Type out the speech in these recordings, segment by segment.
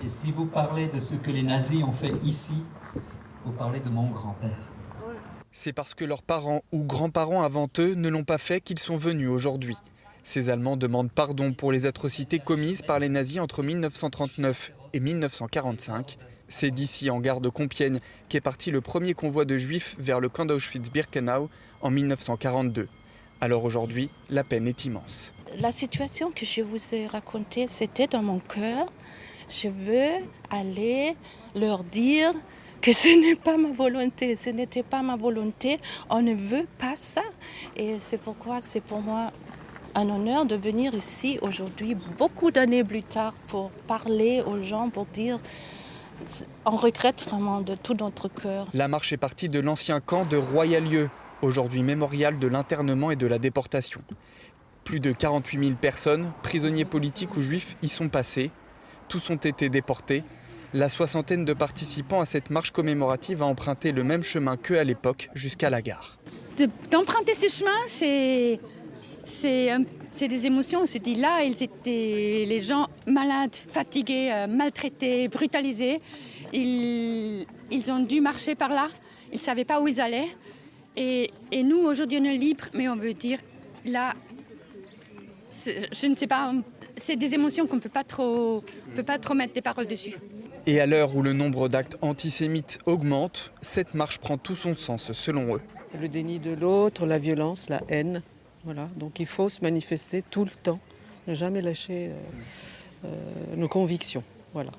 Et si vous parlez de ce que les nazis ont fait ici, vous parlez de mon grand-père. C'est parce que leurs parents ou grands-parents avant eux ne l'ont pas fait qu'ils sont venus aujourd'hui. Ces Allemands demandent pardon pour les atrocités commises par les nazis entre 1939 et 1945. C'est d'ici, en gare de Compiègne, qu'est parti le premier convoi de juifs vers le camp d'Auschwitz-Birkenau en 1942. Alors aujourd'hui, la peine est immense. La situation que je vous ai racontée, c'était dans mon cœur. Je veux aller leur dire que ce n'est pas ma volonté, ce n'était pas ma volonté, on ne veut pas ça. Et c'est pourquoi c'est pour moi un honneur de venir ici aujourd'hui, beaucoup d'années plus tard, pour parler aux gens, pour dire on regrette vraiment de tout notre cœur. La marche est partie de l'ancien camp de Royalieu, aujourd'hui mémorial de l'internement et de la déportation. Plus de 48 000 personnes, prisonniers politiques ou juifs, y sont passés. Tous ont été déportés. La soixantaine de participants à cette marche commémorative a emprunté le même chemin qu'eux à l'époque, jusqu'à la gare. D'emprunter ce chemin, c'est des émotions. On se dit là, ils étaient les gens malades, fatigués, maltraités, brutalisés. Ils ont dû marcher par là. Ils ne savaient pas où ils allaient. Et nous, aujourd'hui, on est libres, mais on veut dire là, je ne sais pas, c'est des émotions qu'on ne peut pas trop mettre des paroles dessus. Et à l'heure où le nombre d'actes antisémites augmente, cette marche prend tout son sens, selon eux. Le déni de l'autre, la violence, la haine. Voilà. Donc il faut se manifester tout le temps, ne jamais lâcher nos convictions. Voilà.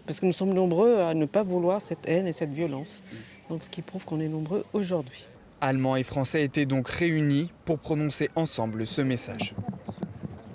Parce que nous sommes nombreux à ne pas vouloir cette haine et cette violence. Donc ce qui prouve qu'on est nombreux aujourd'hui. Allemands et Français étaient donc réunis pour prononcer ensemble ce message.